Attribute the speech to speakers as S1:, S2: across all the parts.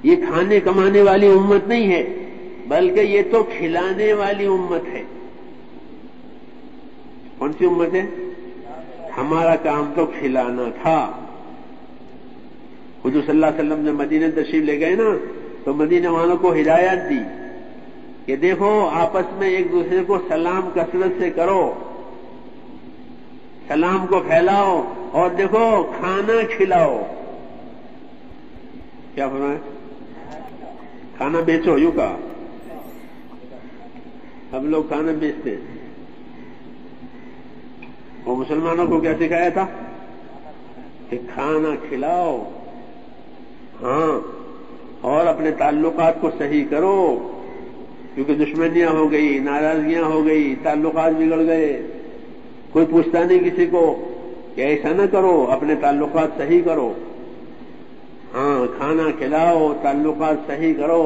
S1: یہ کھانے کمانے والی امت نہیں ہے، بلکہ یہ تو کھلانے والی امت ہے۔ کون سی امت ہے؟ ہمارا کام تو کھلانا تھا۔ حضور صلی اللہ علیہ وسلم جب مدینہ تشریف لے گئے نا تو مدینہ والوں کو ہدایت دی کہ دیکھو آپس میں ایک دوسرے کو سلام کثرت سے کرو، سلام کو پھیلاؤ، اور دیکھو کھانا کھلاؤ۔ کیا فرمایا؟ کھانا بیچو، یوں کہا۔ اب لوگ کھانا بیچتے ہیں۔ وہ مسلمانوں کو کیا سکھایا تھا کہ کھانا کھلاؤ، ہاں، اور اپنے تعلقات کو صحیح کرو، کیونکہ دشمنیاں ہو گئی، ناراضگیاں ہو گئی، تعلقات بگڑ گئے۔ کوئی پوچھتا نہیں کسی کو کہ ایسا نہ کرو، اپنے تعلقات صحیح کرو، ہاں، کھانا کھلاؤ، تعلقات صحیح کرو،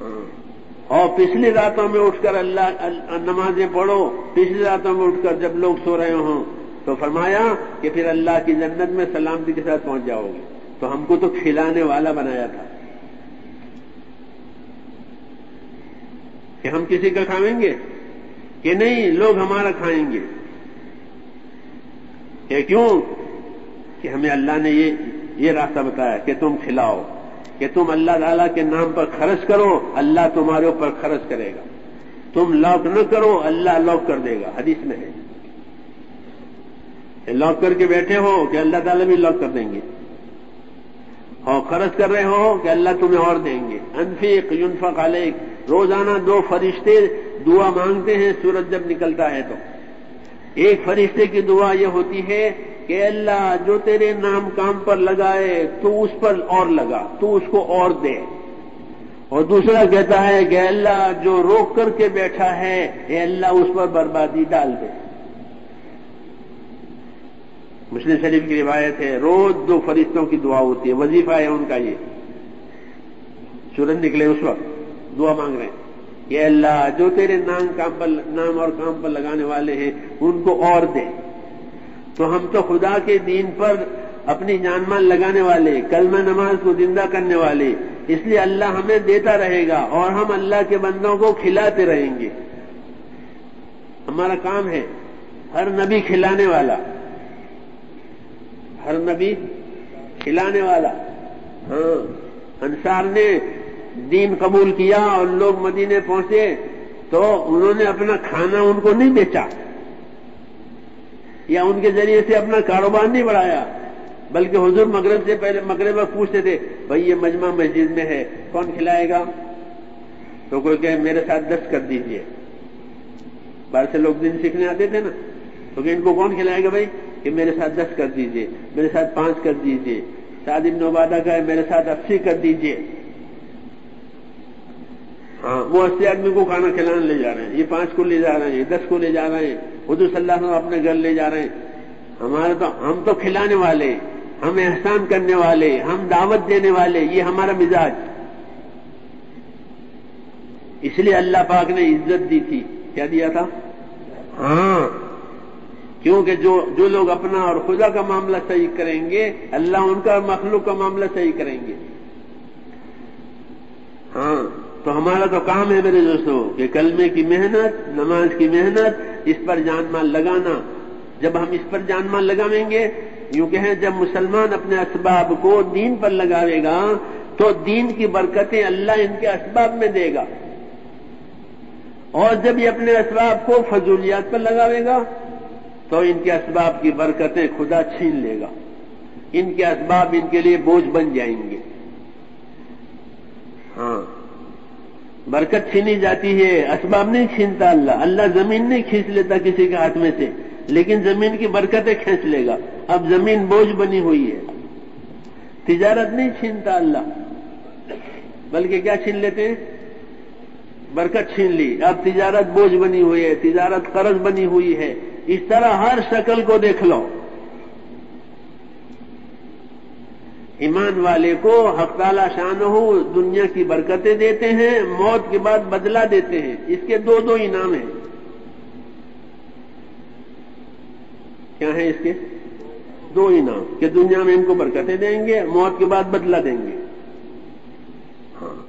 S1: ہاں، اور پچھلی راتوں میں اٹھ کر اللہ نمازیں پڑھو۔ پچھلی راتوں میں اٹھ کر جب لوگ سو رہے ہوں تو فرمایا کہ پھر اللہ کی جنت میں سلامتی کے ساتھ پہنچ جاؤ گے۔ تو ہم کو تو کھلانے والا بنایا تھا کہ ہم کسی کا کھائیں گے کہ نہیں، لوگ ہمارا کھائیں گے۔ کہ کیوں؟ کہ ہمیں اللہ نے یہ راستہ بتایا کہ تم کھلاؤ، کہ تم اللہ تعالیٰ کے نام پر خرچ کرو، اللہ تمہارے اوپر خرچ کرے گا۔ تم لاک نہ کرو، اللہ لاک کر دے گا، حدیث میں ہے۔ لاک کر کے بیٹھے ہو کہ اللہ تعالیٰ بھی لاک کر دیں گے، اور خرچ کر رہے ہو کہ اللہ تمہیں اور دیں گے۔ انفق ينفق علیک، روزانہ 2 فرشتے دعا مانگتے ہیں سورج جب نکلتا ہے تو۔ ایک فرشتے کی دعا یہ ہوتی ہے کہ اللہ جو تیرے نام کام پر لگائے تو اس پر اور لگا، تو اس کو اور دے۔ اور دوسرا کہتا ہے کہ اللہ جو روک کر کے بیٹھا ہے، اے اللہ اس پر بربادی ڈال دے۔ مسلم شریف کی روایت ہے، روز 2 فرشتوں کی دعا ہوتی ہے، وظیفہ ہے ان کا یہ۔ سورج نکلے اس وقت دعا مانگ رہے ہیں کہ اللہ جو تیرے نام اور کام پر لگانے والے ہیں ان کو اور دے۔ تو ہم تو خدا کے دین پر اپنی جان مال لگانے والے، کلمہ نماز کو زندہ کرنے والے، اس لیے اللہ ہمیں دیتا رہے گا اور ہم اللہ کے بندوں کو کھلاتے رہیں گے۔ ہمارا کام ہے، ہر نبی کھلانے والا، ہر نبی کھلانے والا۔ ہاں، انصار نے دین قبول کیا اور لوگ مدینے پہنچے تو انہوں نے اپنا کھانا ان کو نہیں بیچا یا ان کے ذریعے سے اپنا کاروبار نہیں بڑھایا، بلکہ حضور مغرب سے پہلے مغرب وقت پوچھتے تھے بھائی یہ مجمع مسجد میں ہے، کون کھلائے گا؟ تو کوئی کہے میرے ساتھ 10 کر دیجئے۔ باہر سے لوگ دین سیکھنے آتے تھے نا، تو کہ ان کو کون کھلائے گا بھائی؟ کہ میرے ساتھ 10 کر دیجئے، میرے ساتھ 5 کر دیجئے۔ سعد بن عبادہ کا ہے میرے ساتھ 80 کر دیجئے۔ ہاں، وہ 80 آدمی کو کھانا کھلانے لے جا رہے ہیں، یہ 5 کو لے جا رہے ہیں، یہ 10 کو لے جا رہے ہیں، حضور صلی اللہ علیہ وسلم اپنے گھر لے جا رہے ہیں۔ ہم تو کھلانے والے، ہم احسان کرنے والے، ہم دعوت دینے والے، یہ ہمارا مزاج۔ اس لیے اللہ پاک نے عزت دی تھی، کیا دیا تھا؟ ہاں، کیونکہ جو لوگ اپنا اور خدا کا معاملہ صحیح کریں گے، اللہ ان کا اور مخلوق کا معاملہ صحیح کریں گے۔ ہاں، تو ہمارا تو کام ہے میرے دوستوں کہ کلمے کی محنت، نماز کی محنت، اس پر جان مال لگانا۔ جب ہم اس پر جان مال لگائیں گے، یوں کہیں جب مسلمان اپنے اسباب کو دین پر لگاوے گا تو دین کی برکتیں اللہ ان کے اسباب میں دے گا، اور جب یہ اپنے اسباب کو فضولیات پر لگاوے گا تو ان کے اسباب کی برکتیں خدا چھین لے گا، ان کے اسباب ان کے لیے بوجھ بن جائیں گے۔ ہاں، برکت چھینی جاتی ہے، اسباب نہیں چھینتا اللہ۔ اللہ زمین نہیں کھینچ لیتا کسی کے ہاتھ میں سے، لیکن زمین کی برکتیں کھینچ لے گا۔ اب زمین بوجھ بنی ہوئی ہے، تجارت نہیں چھینتا اللہ، بلکہ کیا چھین لیتے ہیں؟ برکت چھین لی۔ اب تجارت بوجھ بنی ہوئی ہے، تجارت قرض بنی ہوئی ہے۔ اس طرح ہر شکل کو دیکھ لو۔ ایمان والے کو حق تعالی شانہ دنیا کی برکتیں دیتے ہیں، موت کے بعد بدلہ دیتے ہیں۔ اس کے 2 انعام ہیں۔ کیا ہیں اس کے 2 انعام؟ کہ دنیا میں ان کو برکتیں دیں گے، موت کے بعد بدلہ دیں گے۔ ہاں